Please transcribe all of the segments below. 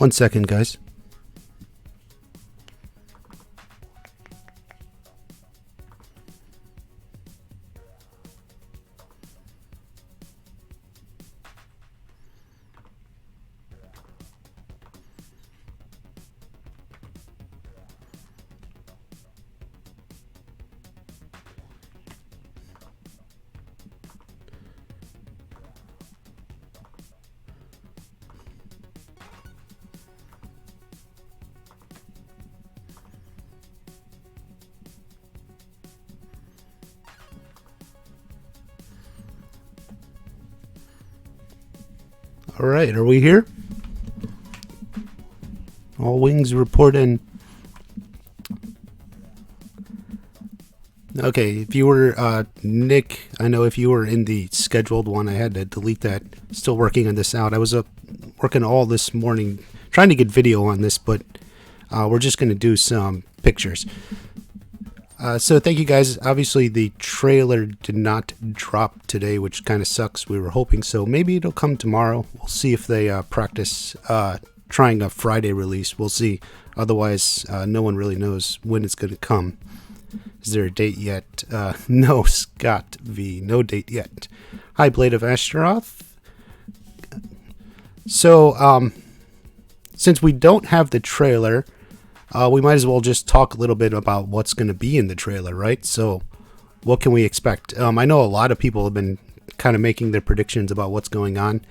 One second, guys. All right, are we here? All wings report in. Okay, if you were, Nick, I know if you were in the scheduled one, I had to delete that. Still working on this out. I was working all this morning trying to get video on this, but we're just going to do some pictures. So thank you guys. Obviously, the trailer did not drop today, which kind of sucks. We were hoping so. Maybe it'll come tomorrow. We'll see if they practice trying a Friday release. We'll see. Otherwise, no one really knows when it's going to come. Is there a date yet? No, Scott V. No date yet. Hi, Blade of Ashtaroth. So, since we don't have the trailer, we might as well just talk a little bit about what's going to be in the trailer, right? So, what can we expect? I know a lot of people have been kind of making their predictions about what's going on.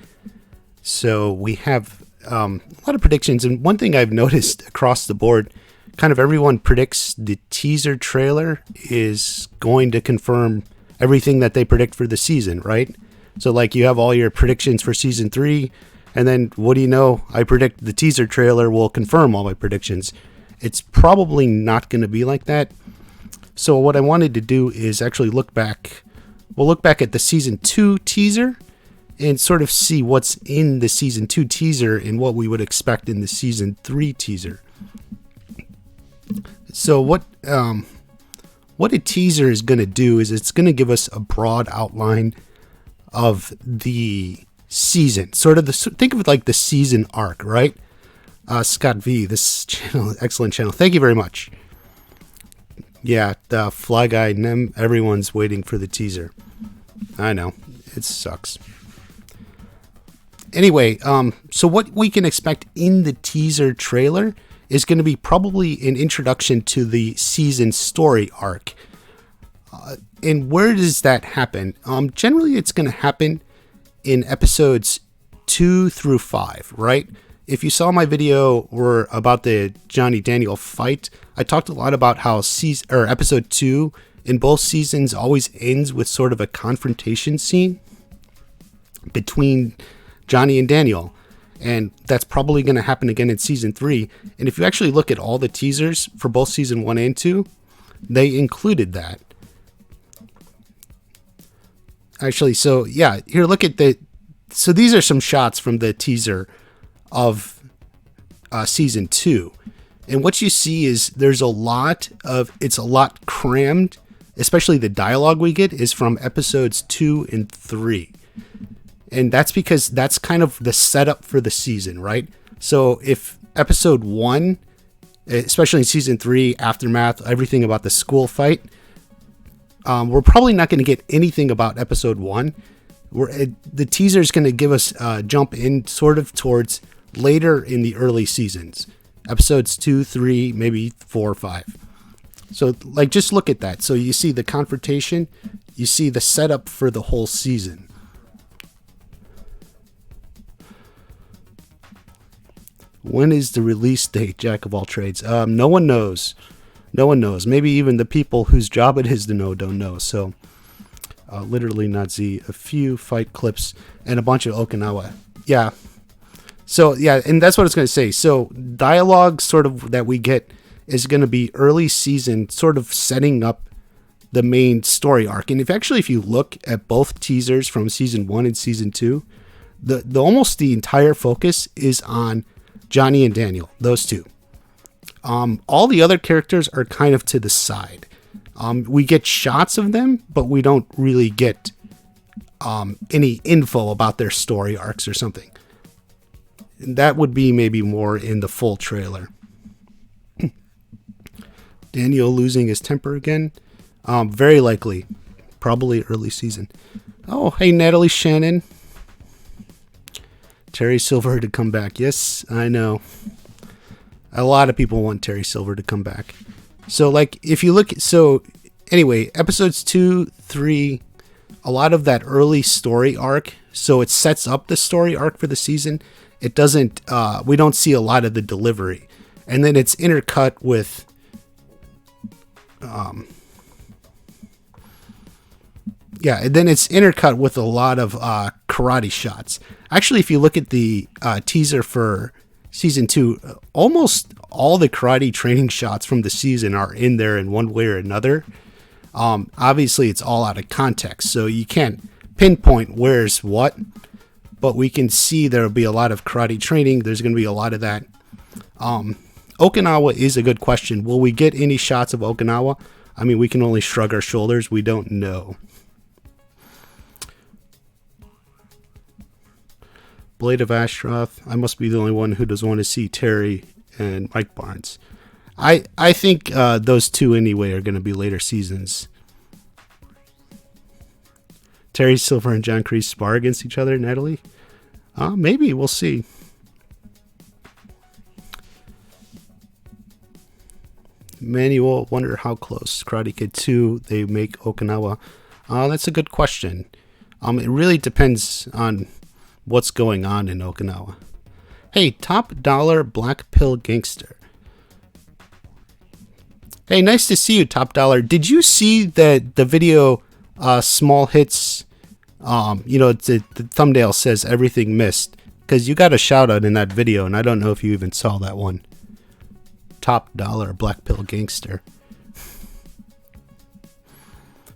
So, we have a lot of predictions. And one thing I've noticed across the board, kind of everyone predicts the teaser trailer is going to confirm everything that they predict for the season, right? So, like, you have all your predictions for season 3, and then, what do you know? I predict the teaser trailer will confirm all my predictions. It's probably not going to be like that. So what I wanted to do is actually look back. We'll look back at the season 2 teaser and sort of see what's in the season 2 teaser and what we would expect in the season 3 teaser. So what a teaser is going to do is it's going to give us a broad outline of the season. Sort of think of it like the season arc, right? Scott V, this channel, excellent channel. Thank you very much. Yeah, the Fly Guy, Nem, everyone's waiting for the teaser. I know, it sucks. Anyway, so what we can expect in the teaser trailer is going to be probably an introduction to the season story arc. And where does that happen? Generally, it's going to happen in episodes 2 through 5, right? If you saw my video about the Johnny Daniel fight, I talked a lot about how episode 2 in both seasons always ends with sort of a confrontation scene between Johnny and Daniel. And that's probably going to happen again in season 3. And if you actually look at all the teasers for both season 1 and 2, they included that. Actually, so yeah, here, look at so these are some shots from the teaser of season 2, and what you see is it's a lot crammed, especially the dialogue we get is from episodes 2 and 3, and that's because that's kind of the setup for the season, right? So if episode 1, especially in season 3, Aftermath, everything about the school fight, we're probably not going to get anything about episode 1. The teaser is going to give us a jump in sort of towards later in the early seasons, episodes 2, 3, maybe 4, 5. So, like, just look at that. So you see the confrontation, you see the setup for the whole season. When is the release date, Jack of all trades? No one knows. No one knows. Maybe even the people whose job it is to know don't know. So, literally not Z. A few fight clips and a bunch of Okinawa. Yeah. So, yeah, and that's what it's going to say. So, dialogue sort of that we get is going to be early season, sort of setting up the main story arc. And if you look at both teasers from season 1 and season 2, the almost the entire focus is on Johnny and Daniel, those two. All the other characters are kind of to the side. We get shots of them, but we don't really get any info about their story arcs or something. that would be maybe more in the full trailer. Daniel losing his temper again? Very likely. Probably early season. Oh, hey, Natalie Shannon. Terry Silver to come back. Yes, I know. A lot of people want Terry Silver to come back. So, like, if you look... So, anyway, episodes 2, 3, a lot of that early story arc, so it sets up the story arc for the season. It doesn't... we don't see a lot of the delivery. And then it's intercut with... and then it's intercut with a lot of karate shots. Actually, if you look at the teaser for season 2, almost all the karate training shots from the season are in there in one way or another. Obviously, it's all out of context, so you can't pinpoint where's what, but we can see there'll be a lot of karate training. There's going to be a lot of that. Okinawa is a good question. Will we get any shots of Okinawa? I mean, we can only shrug our shoulders. We don't know. Blade of Ashroth. I must be the only one who doesn't want to see Terry and Mike Barnes. I think those two anyway are going to be later seasons. Terry Silver and John Kreese spar against each other, Natalie? Maybe. We'll see. Manual, wonder how close Karate Kid 2 they make Okinawa. That's a good question. It really depends on what's going on in Okinawa. Hey, Top Dollar Black Pill Gangster. Hey, nice to see you, Top Dollar. Did you see the video Small Hits? The thumbnail says everything missed. Because you got a shout out in that video, and I don't know if you even saw that one. Top Dollar Black Pill Gangster.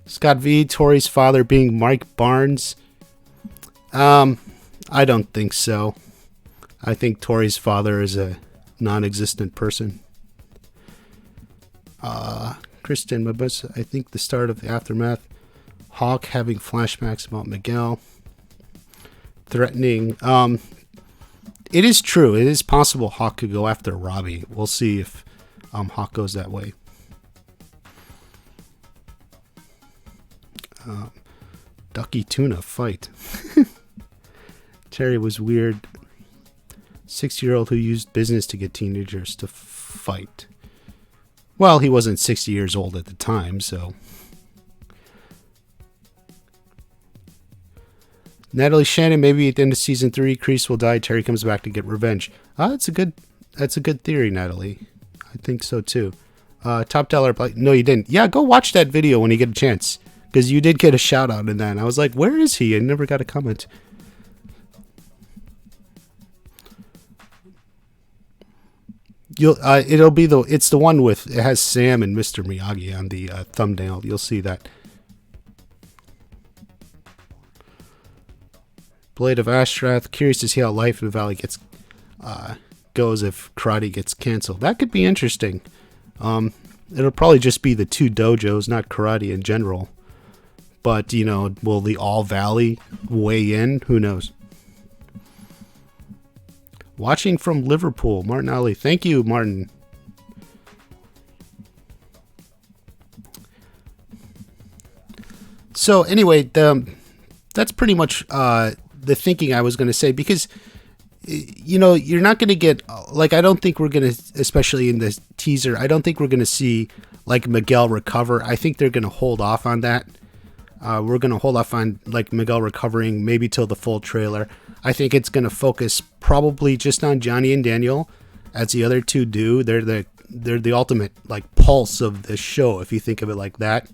Scott V, Tori's father being Mike Barnes. I don't think so. I think Tori's father is a non-existent person. Kristen Mabus, I think the start of the aftermath. Hawk having flashbacks about Miguel. Threatening. It is true. It is possible Hawk could go after Robbie. We'll see if Hawk goes that way. Ducky Tuna fight. Terry was weird. 60-year-old who used business to get teenagers to fight. Well, he wasn't 60 years old at the time, so... Natalie Shannon, maybe at the end of season 3, Kreese will die. Terry comes back to get revenge. That's a good theory, Natalie. I think so too. Top Dollar, no, you didn't. Yeah, go watch that video when you get a chance, because you did get a shout out in that. And I was like, where is he? I never got a comment. It's the one with it has Sam and Mr. Miyagi on the thumbnail. You'll see that. Blade of Ashrath. Curious to see how Life in the Valley goes if karate gets canceled. That could be interesting. It'll probably just be the two dojos, not karate in general. But, will the All Valley weigh in? Who knows? Watching from Liverpool, Martin Ali. Thank you, Martin. So, anyway, that's pretty much... the thinking I was going to say, because you're not going to get, like, I don't think we're going to, especially in the teaser, I don't think we're going to see like Miguel recover. I think they're going to hold off on that. We're going to hold off on like Miguel recovering maybe till the full trailer. I think it's going to focus probably just on Johnny and Daniel, as the other two do. They're the ultimate like pulse of the show, if you think of it like that.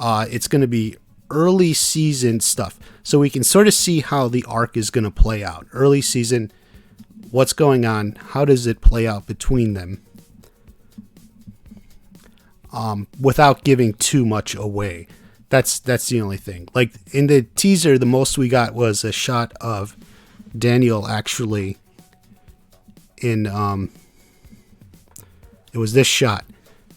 It's going to be early season stuff, so we can sort of see how the arc is going to play out. Early season, what's going on, how does it play out between them, without giving too much away. That's the only thing. Like in the teaser, the most we got was a shot of Daniel actually in it was this shot,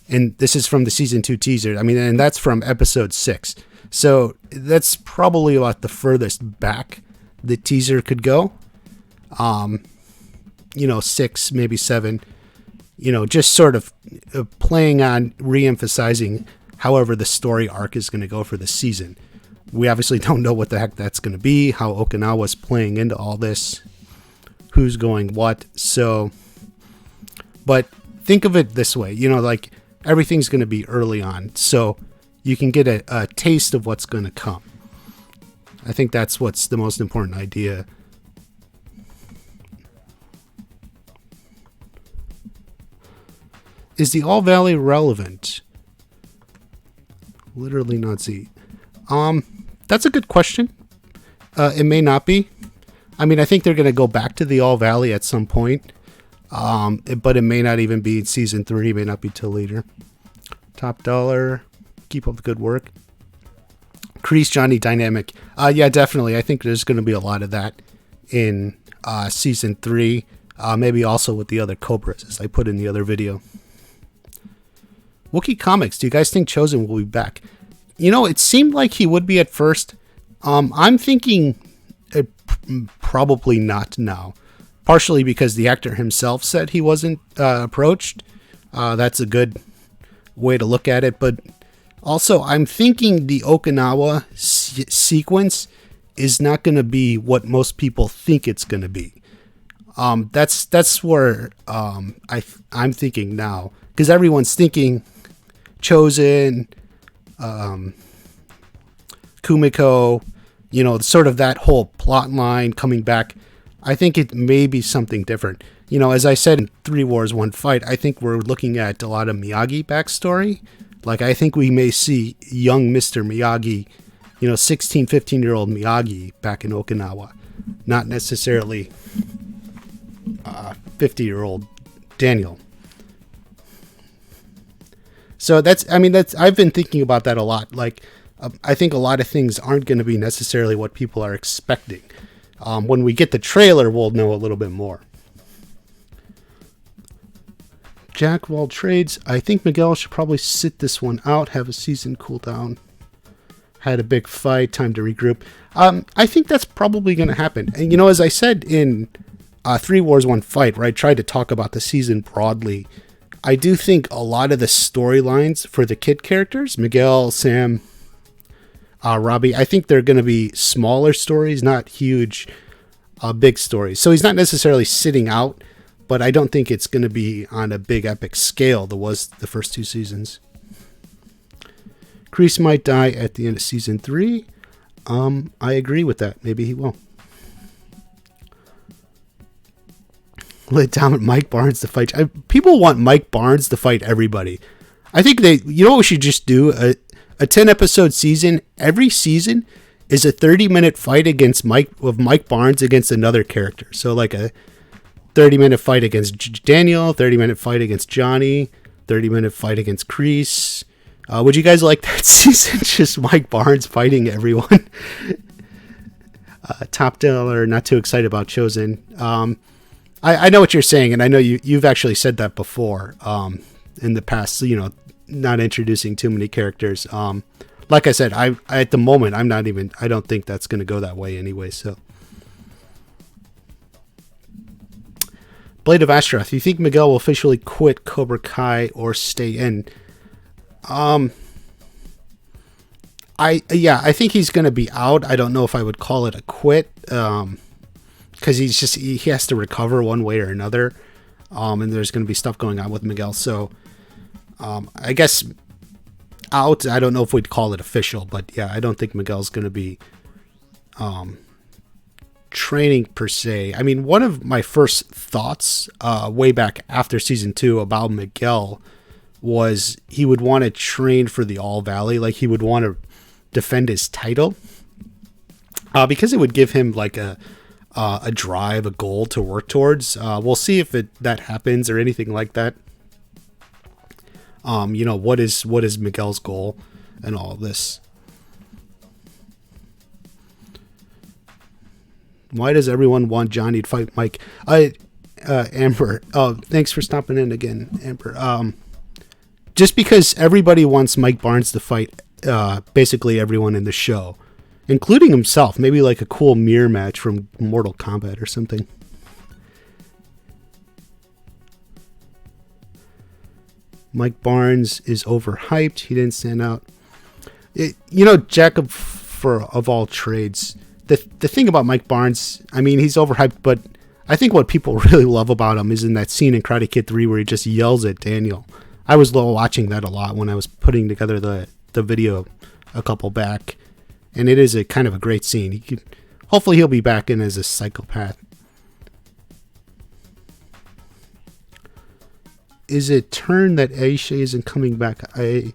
and this is from the season 2 teaser. I mean, and that's from episode 6. So that's probably about the furthest back the teaser could go. 6, maybe 7, just sort of playing on re-emphasizing however the story arc is going to go for the season. We obviously don't know what the heck that's going to be, how Okinawa's playing into all this, who's going what. So, but think of it this way, like everything's going to be early on, so you can get a taste of what's going to come. I think that's what's the most important idea. Is the All Valley relevant? Literally not Z. That's a good question. It may not be. I mean, I think they're going to go back to the All Valley at some point. But it may not even be season 3. It may not be till later. Top dollar. Keep up the good work. Kreese Johnny dynamic. Yeah, definitely. I think there's going to be a lot of that in season 3. Maybe also with the other Cobras, as I put in the other video. Wookiee Comics. Do you guys think Chosen will be back? It seemed like he would be at first. I'm thinking probably not now. Partially because the actor himself said he wasn't approached. That's a good way to look at it. But also, I'm thinking the Okinawa sequence is not going to be what most people think it's going to be. That's where I'm thinking now. Because everyone's thinking Chosen, Kumiko, sort of that whole plot line coming back. I think it may be something different. As I said in 3 Wars, 1 Fight, I think we're looking at a lot of Miyagi backstory. Like, I think we may see young Mr. Miyagi, 16, 15-year-old Miyagi back in Okinawa. Not necessarily 50-year-old Daniel. So I've been thinking about that a lot. Like, I think a lot of things aren't going to be necessarily what people are expecting. When we get the trailer, we'll know a little bit more. Jack of all trades. I think Miguel should probably sit this one out, have a season cool down. Had a big fight, time to regroup. I think that's probably going to happen. And, as I said in 3 Wars, 1 Fight, where I tried to talk about the season broadly, I do think a lot of the storylines for the kid characters, Miguel, Sam, Robbie, I think they're going to be smaller stories, not huge, big stories. So he's not necessarily sitting out, but I don't think it's going to be on a big epic scale that was the first 2 seasons. Kreese might die at the end of season 3. I agree with that. Maybe he will. Let down Mike Barnes to fight. People want Mike Barnes to fight everybody. I think what we should just do? A 10-episode season. Every season is a 30-minute fight against Mike Barnes against another character. So like a 30-minute fight against Daniel, 30-minute fight against Johnny, 30-minute fight against Kreese. Would you guys like that season? Just Mike Barnes fighting everyone. Top dollar, not too excited about Chosen. I know what you're saying, and I know you've actually said that before in the past, not introducing too many characters. Like I said, I at the moment, I don't think that's going to go that way anyway, so. Blade of Astaroth, you think Miguel will officially quit Cobra Kai or stay in? I think he's going to be out. I don't know if I would call it a quit, because he has to recover one way or another, and there's going to be stuff going on with Miguel. So, I guess out. I don't know if we'd call it official, but yeah, I don't think Miguel's going to be training per se. I mean, one of my first thoughts way back after season 2 about Miguel was he would want to train for the All Valley, like he would want to defend his title, because it would give him like a drive, a goal to work towards. We'll see if that happens or anything like that. What is Miguel's goal and all of this? Why does everyone want Johnny to fight Mike? Amber. Oh, thanks for stopping in again, Amber. Just because everybody wants Mike Barnes to fight basically everyone in the show, including himself. Maybe like a cool mirror match from Mortal Kombat or something. Mike Barnes is overhyped. He didn't stand out. Jack of all trades. The thing about Mike Barnes, I mean, he's overhyped, but I think what people really love about him is in that scene in Karate Kid 3 where he just yells at Daniel. I was watching that a lot when I was putting together the video a couple back, and it is a kind of a great scene. Hopefully he'll be back in as a psychopath. Is it turn that Aisha isn't coming back? I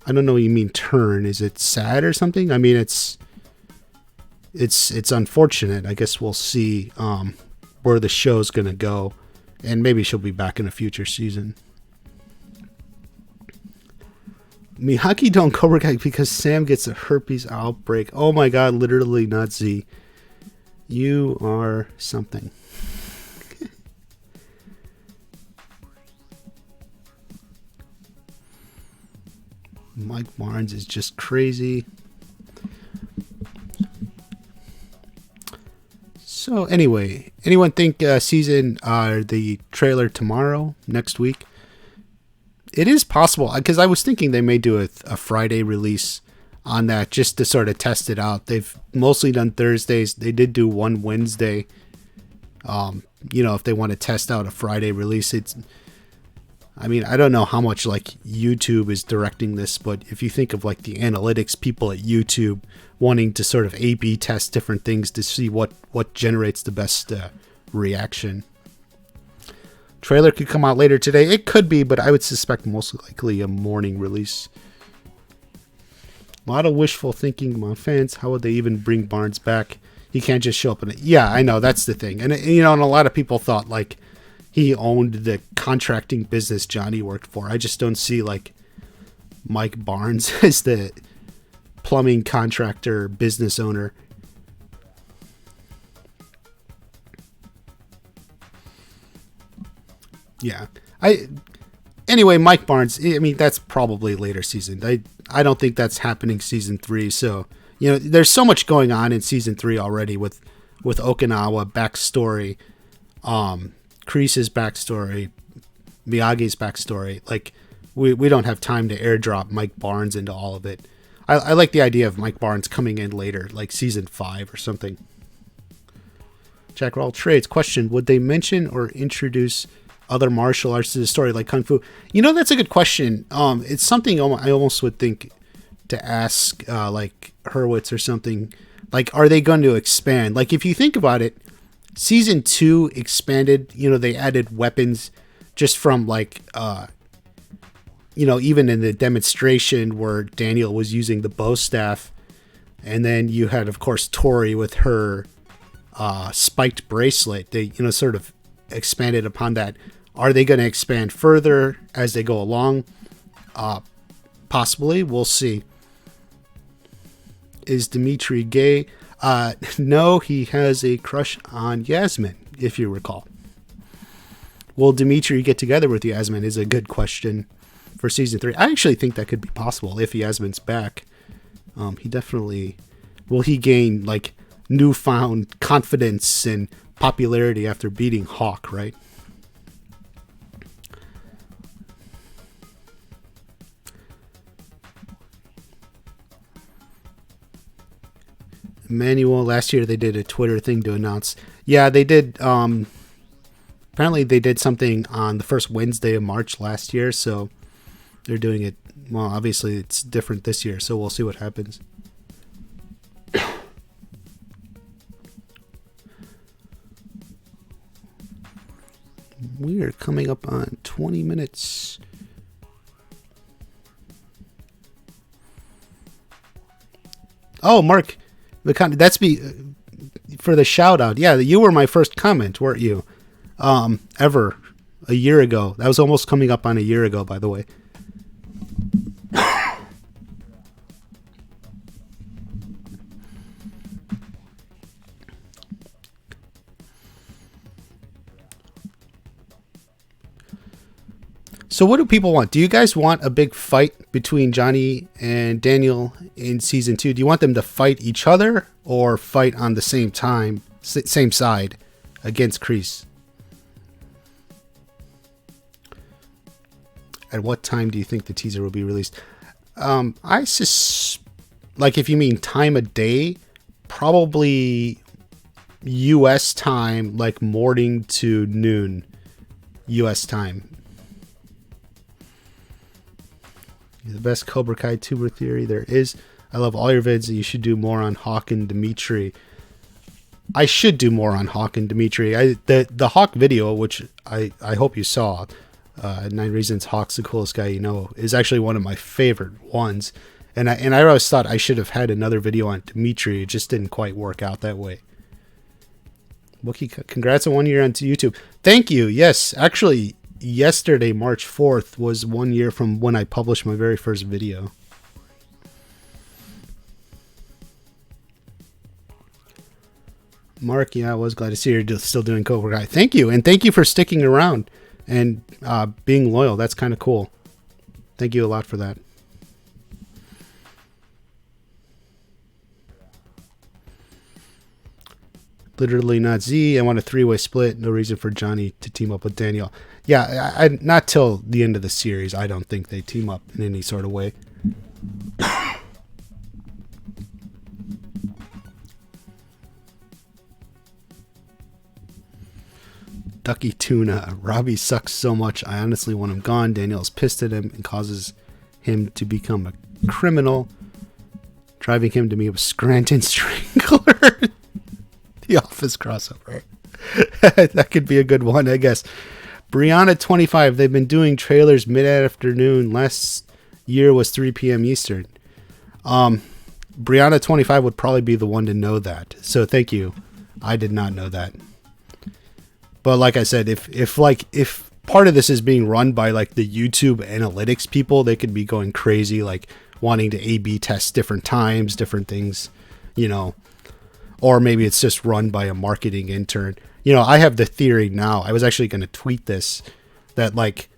don't know what you mean turn. Is it sad or something? I mean, it's unfortunate. I guess we'll see where the show's gonna go, and maybe she'll be back in a future season. Miyagi don't Cobra Kai because Sam gets a herpes outbreak. Oh my god, literally not Z. You are something. Mike Barnes is just crazy. So anyway, anyone think the trailer tomorrow, next week? It is possible, because I was thinking they may do a Friday release on that just to sort of test it out. They've mostly done Thursdays. They did do one Wednesday. If they want to test out a Friday release, I don't know how much like YouTube is directing this, but if you think of like the analytics people at YouTube wanting to sort of A/B test different things to see what generates the best reaction. Trailer could come out later today. It could be, but I would suspect most likely a morning release. A lot of wishful thinking among fans. How would they even bring Barnes back? He can't just show up in it. Yeah, I know, that's the thing. And and a lot of people thought like he owned the contracting business Johnny worked for. I just don't see like Mike Barnes as the plumbing contractor business owner. Yeah. Anyway, Mike Barnes, I mean, that's probably later season. I don't think that's happening season 3. So, there's so much going on in season 3 already with Okinawa backstory, Kreese's backstory, Miyagi's backstory. Like, we don't have time to airdrop Mike Barnes into all of it. I like the idea of Mike Barnes coming in later, like season 5 or something. Jack Rawl Trades. Question, would they mention or introduce other martial arts to the story like Kung Fu? That's a good question. It's something I almost would think to ask like Hurwitz or something. Like, are they going to expand? Like, if you think about it, season 2 expanded, they added weapons just from like, even in the demonstration where Daniel was using the bow staff. And then you had, of course, Tori with her spiked bracelet. They, sort of expanded upon that. Are they going to expand further as they go along? Possibly. We'll see. Is Dimitri gay? No, he has a crush on Yasmin, if you recall. Will Dimitri get together with Yasmin is a good question for season 3. I actually think that could be possible if Yasmin's back. He definitely... Will he gain, like, newfound confidence and popularity after beating Hawk, right? Emmanuel, last year they did a Twitter thing to announce. Yeah, they did. Apparently they did something on the first Wednesday of March last year, so they're doing it. Well, obviously it's different this year, so we'll see what happens. We are coming up on 20 minutes. Oh, Mark, that's for the shout out. Yeah, you were my first comment, weren't you? Ever a year ago. That was almost coming up on a year ago, by the way. So what do people want? Do you guys want a big fight between Johnny and Daniel in season 2? Do you want them to fight each other or fight on the same time, same side against Kreese? At what time do you think the teaser will be released? Like if you mean time of day, probably U.S. time, like morning to noon, U.S. time. You're the best Cobra Kai tuber theory there is. I love all your vids. You should do more on Hawk and Dimitri. I should do more on Hawk and Dimitri. The Hawk video, which I hope you saw, 9 Reasons Hawk's the coolest guy you know, is actually one of my favorite ones. And I always thought I should have had another video on Dimitri. It just didn't quite work out that way. Wookie, congrats on 1 year on YouTube. Thank you. Yes, actually, yesterday, March 4th, was 1 year from when I published my very first video. Mark, yeah, I was glad to see you're still doing Cobra Kai. Thank you, and thank you for sticking around and being loyal. That's kind of cool. Thank you a lot for that. Literally not Z. I want a 3-way split. No reason for Johnny to team up with Daniel. Yeah, I not till the end of the series. I don't think they team up in any sort of way. Ducky Tuna. Robbie sucks so much. I honestly want him gone. Daniel's pissed at him and causes him to become a criminal, driving him to meet with Scranton Strangler. The Office crossover. That could be a good one, I guess. Brianna 25. They've been doing trailers mid-afternoon. Last year was 3 p.m. Eastern. Brianna 25 would probably be the one to know that. So thank you. I did not know that. But like I said, if part of this is being run by like the YouTube analytics people, they could be going crazy, like wanting to A/B test different times, different things, you know. Or maybe it's just run by a marketing intern. You know, I have the theory now. I was actually going to tweet this, that like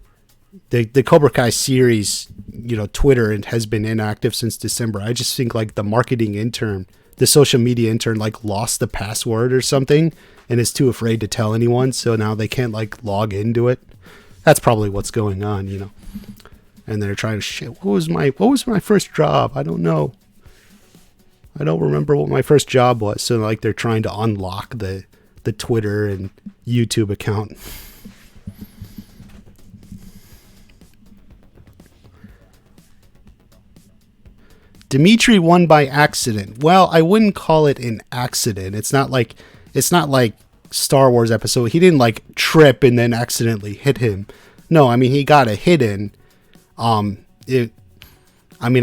the Cobra Kai series, you know, Twitter has been inactive since December. I just think like the marketing intern, the social media intern, like lost the password or something and is too afraid to tell anyone. So now they can't like log into it. That's probably what's going on, you know. And they're trying to shit. What was my first job? I don't know. I don't remember what my first job was. So like they're trying to unlock the Twitter and YouTube account. Dimitri won by accident. Well, I wouldn't call it an accident. It's not like Star Wars episode. He didn't like trip and then accidentally hit him. No, I mean he got a hit in. I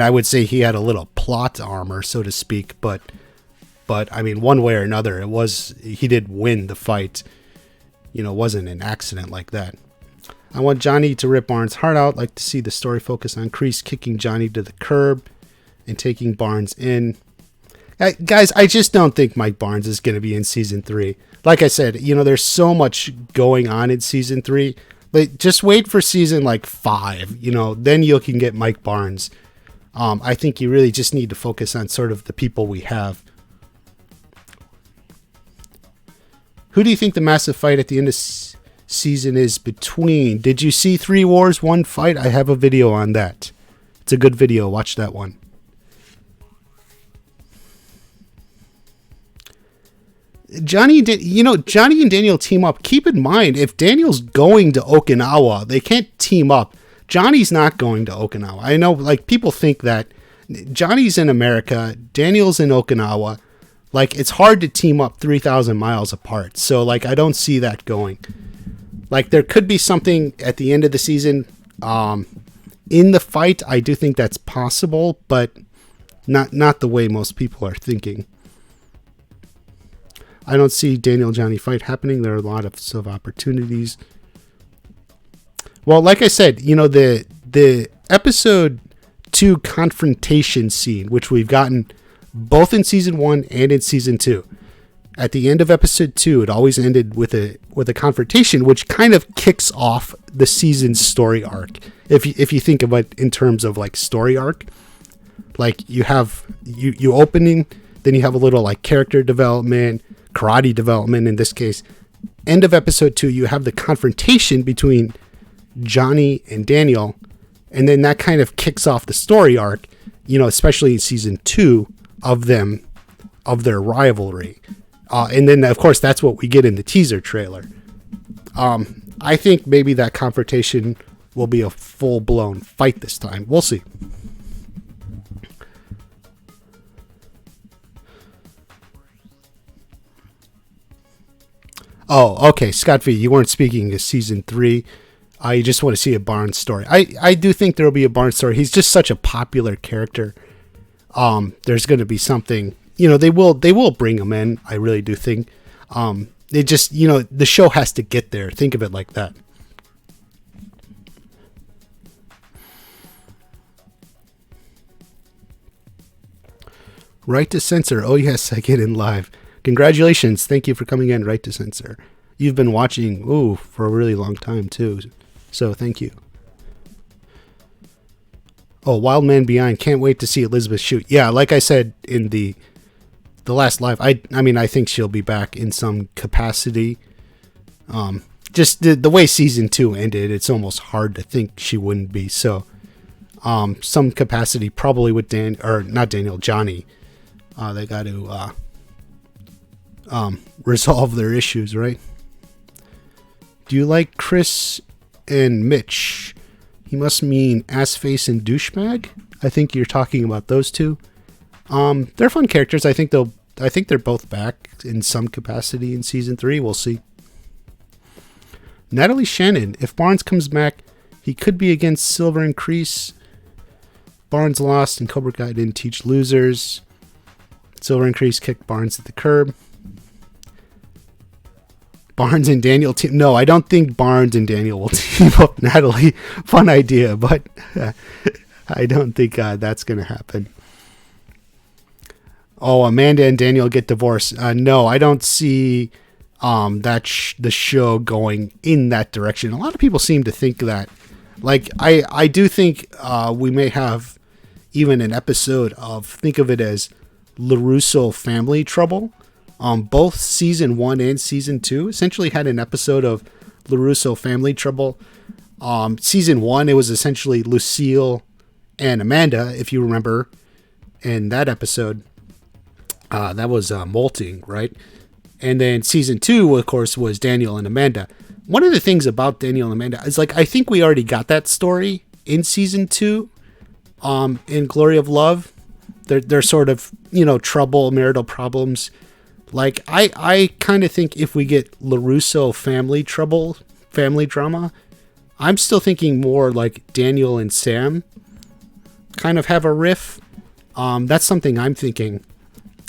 would say he had a little plot armor, so to speak, but I mean, one way or another, he did win the fight. You know, it wasn't an accident like that. I want Johnny to rip Barnes' heart out. Like to see the story focus on Kreese kicking Johnny to the curb and taking Barnes in. Guys, I just don't think Mike Barnes is going to be in season 3. Like I said, you know, there's so much going on in season 3. But just wait for season like 5, you know, then you can get Mike Barnes. I think you really just need to focus on sort of the people we have. Who do you think the massive fight at the end of season is between? Did you see 3 Wars, 1 Fight? I have a video on that. It's a good video. Watch that one. Johnny and Daniel team up. Keep in mind, if Daniel's going to Okinawa, they can't team up. Johnny's not going to Okinawa. I know, like, people think that Johnny's in America, Daniel's in Okinawa. Like, it's hard to team up 3,000 miles apart. So, like, I don't see that going. Like, there could be something at the end of the season. In the fight, I do think that's possible, but not the way most people are thinking. I don't see Daniel-Johnny fight happening. There are a lot of opportunities. Well, like I said, you know, the episode 2 confrontation scene, which we've gotten both in season 1 and in season 2. At the end of episode 2, it always ended with a confrontation, which kind of kicks off the season's story arc. If you think of it in terms of like story arc, like you have you opening, then you have a little like character development, karate development in this case. End of episode 2, you have the confrontation between Johnny and Daniel, And then that kind of kicks off the story arc, especially in season 2 of their rivalry. And then, of course, that's what we get in the teaser trailer. I think maybe that confrontation will be a full-blown fight this time. We'll see. Oh, okay, Scott V, you weren't speaking of season 3. You just want to see a Barnes story. I do think there will be a Barnes story. He's just such a popular character. There's going to be something. They will bring him in. I really do think. It just, the show has to get there. Think of it like that. Right to Censor. Oh, yes, I get in live. Congratulations. Thank you for coming in, Right to Censor. You've been watching, for a really long time, too. So, thank you. Oh, Wild Man Beyond. Can't wait to see Elizabeth shoot. Yeah, like I said in the last live, I think she'll be back in some capacity. Just the way season 2 ended, it's almost hard to think she wouldn't be. So, some capacity probably with Johnny. They got to resolve their issues, right? Do you like Chris and Mitch? He must mean Assface and Douchebag. I think you're talking about those two. They're fun characters. I think they're both back in some capacity in season 3. We'll see. Natalie Shannon. If Barnes comes back, he could be against Silver and Kreese. Barnes lost and Cobra Kai didn't teach losers. Silver and Kreese kicked Barnes at the curb. Barnes and Daniel team. No, I don't think Barnes and Daniel will team up, Natalie. Fun idea, but I don't think that's going to happen. Oh, Amanda and Daniel get divorced. No, I don't see the show going in that direction. A lot of people seem to think that. Like, I do think we may have even an episode of, think of it as LaRusso family trouble. Both season 1 and season 2 essentially had an episode of LaRusso family trouble. Season 1, it was essentially Lucille and Amanda, if you remember, in that episode. That was Molting, right? And then season 2, of course, was Daniel and Amanda. One of the things about Daniel and Amanda is, like, I think we already got that story in season 2, in Glory of Love. They're sort of, trouble, marital problems. Like, I kind of think if we get LaRusso family trouble, family drama, I'm still thinking more like Daniel and Sam kind of have a riff. That's something I'm thinking.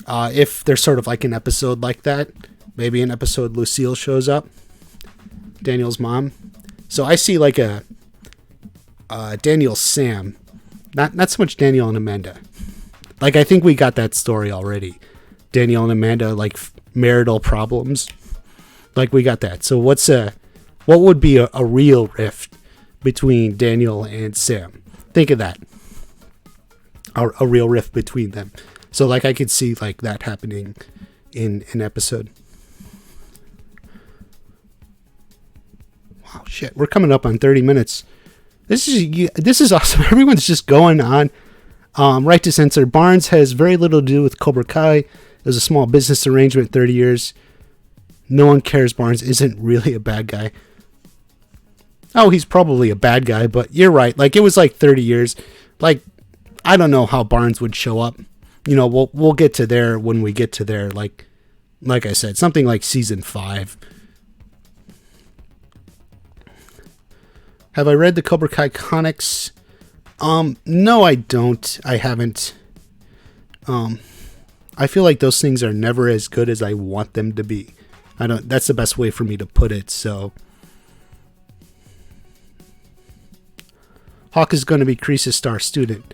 If there's sort of like an episode like that, maybe an episode Lucille shows up, Daniel's mom. So I see like a Daniel Sam, not so much Daniel and Amanda. Like, I think we got that story already. Daniel and Amanda, like, marital problems. Like, we got that. So what would be a real rift between Daniel and Sam? Think of that. A real rift between them. So, like, I could see, like, that happening in an episode. Wow, shit. We're coming up on 30 minutes. This is awesome. Everyone's just going on. Right to Censor. Barnes has very little to do with Cobra Kai. It was a small business arrangement 30 years. No one cares. Barnes isn't really a bad guy. Oh, he's probably a bad guy, but you're right. Like, it was like 30 years. Like, I don't know how Barnes would show up. We'll get to there when we get to there. Like I said, something like season 5. Have I read the Cobra Kai comics? No, I don't. I haven't. I feel like those things are never as good as I want them to be. That's the best way for me to put it. So, Hawk is going to be Kreese's star student.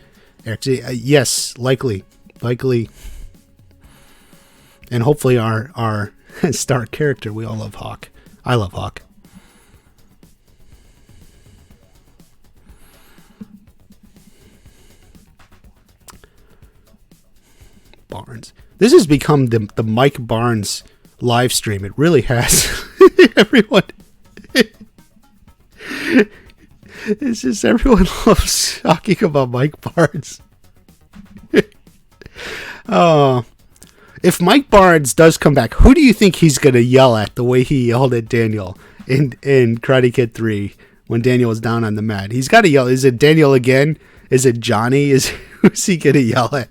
Yes, likely, and hopefully our star character. We all love Hawk. I love Hawk. Barnes. This has become the Mike Barnes live stream. It really has. Everyone. It's just everyone loves talking about Mike Barnes. Oh, if Mike Barnes does come back, who do you think he's gonna yell at the way he yelled at Daniel in Karate Kid 3 when Daniel was down on the mat? He's got to yell. Is it Daniel again? Is it Johnny? Who's he gonna yell at?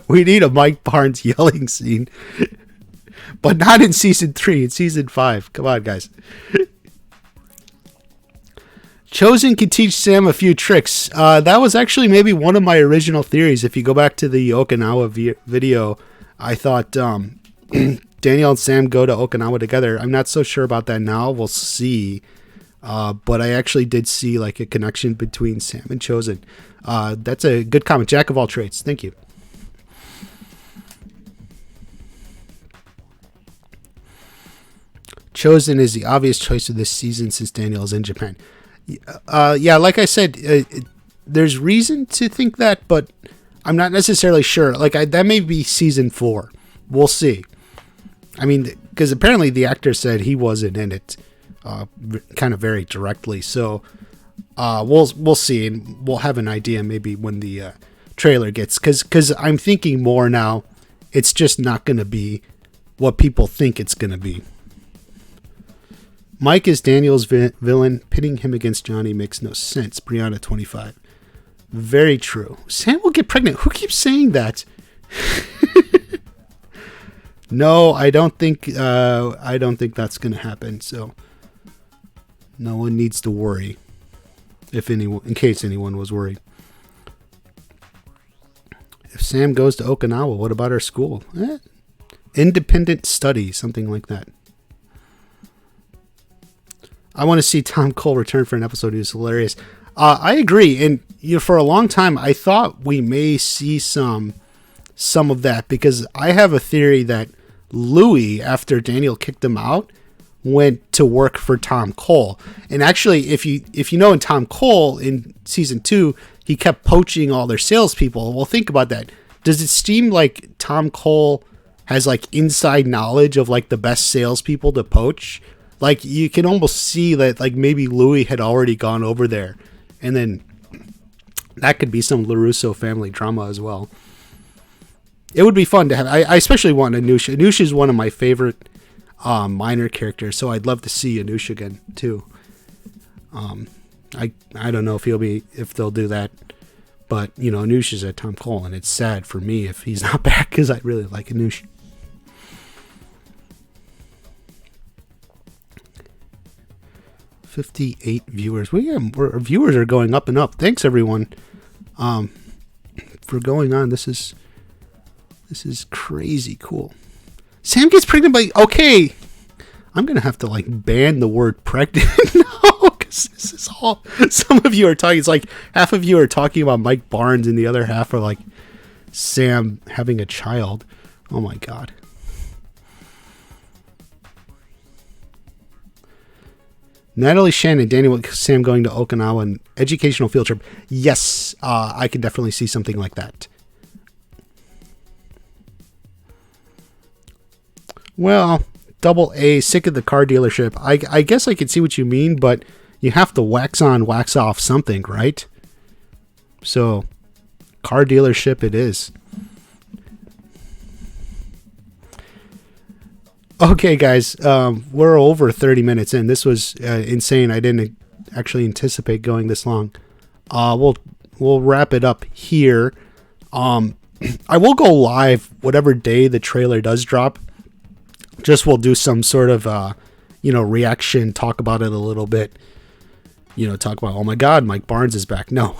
We need a Mike Barnes yelling scene, but not in season 3. In season 5. Come on, guys. Chosen can teach Sam a few tricks. That was actually maybe one of my original theories. If you go back to the Okinawa video, I thought Daniel and Sam go to Okinawa together. I'm not so sure about that now. We'll see. But I actually did see like a connection between Sam and Chosen. That's a good comment. Jack of all trades. Thank you. Chosen is the obvious choice of this season since Daniel is in Japan. Yeah, like I said, there's reason to think that, but I'm not necessarily sure. Like, that may be season 4. We'll see. I mean, because apparently the actor said he wasn't in it, kind of very directly. So we'll see, and we'll have an idea maybe when the trailer gets. Because I'm thinking more now. It's just not going to be what people think it's going to be. Mike is Daniel's villain. Pitting him against Johnny makes no sense. Brianna 25. Very true. Sam will get pregnant. Who keeps saying that? No, I don't think that's going to happen. So no one needs to worry. In case anyone was worried. If Sam goes to Okinawa, what about our school? Independent study, something like that. I want to see Tom Cole return for an episode. He was hilarious. I agree. And for a long time, I thought we may see some of that, because I have a theory that Louis, after Daniel kicked him out, went to work for Tom Cole. And actually, if you know, in Tom Cole in season 2, he kept poaching all their salespeople. Well, think about that. Does it seem like Tom Cole has like inside knowledge of like the best salespeople to poach? Like, you can almost see that, like, maybe Louis had already gone over there. And then that could be some LaRusso family drama as well. It would be fun to have. I especially want Anusha. Anusha is one of my favorite minor characters, so I'd love to see Anusha again, too. I don't know if they'll do that. But, Anusha's at Tom Cole, and it's sad for me if he's not back, because I really like Anusha. 58 viewers. Our viewers are going up and up. Thanks everyone for going on. This is crazy cool. Sam gets pregnant by... Okay. I'm going to have to like ban the word pregnant now, because this is all... Some of you are talking... It's like half of you are talking about Mike Barnes and the other half are like Sam having a child. Oh my God. Natalie Shannon, Daniel, Sam going to Okinawa, an educational field trip. Yes, I could definitely see something like that. Well, double A, sick of the car dealership. I guess I could see what you mean, but you have to wax on, wax off something, right? So, car dealership it is. Okay, guys, we're over 30 minutes in. This was insane. I didn't actually anticipate going this long. We'll wrap it up here. I will go live whatever day the trailer does drop. Just we'll do some sort of reaction, talk about it a little bit. Talk about, oh my God, Mike Barnes is back. No.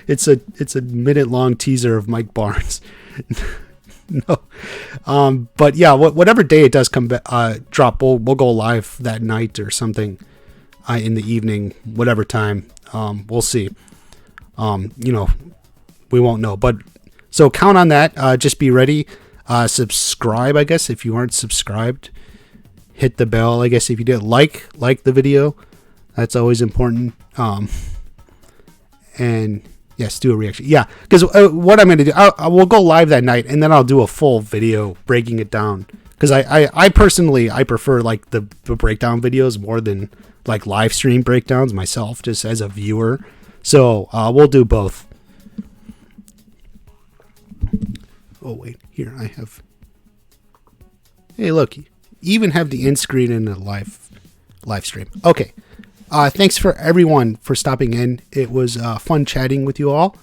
It's a minute-long teaser of Mike Barnes. No. But yeah, whatever day it does come drop, we'll go live that night or something in the evening, whatever time. We'll see. We won't know. But so count on that. Just be ready. Subscribe, I guess, if you aren't subscribed. Hit the bell, I guess, if you did. Like the video. That's always important. And yes, do a reaction. Yeah, because what I'm going to do, we'll go live that night, and then I'll do a full video breaking it down. Because I personally, I prefer like the breakdown videos more than like live stream breakdowns myself, just as a viewer. So we'll do both. Oh wait, here I have. Hey, look, you even have the end screen in the live stream. Okay, thanks for everyone for stopping in. It was fun chatting with you all.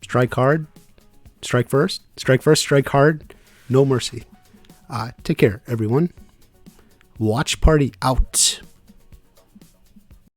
Strike hard, strike first, strike hard, no mercy. Take care, everyone. Watch party out.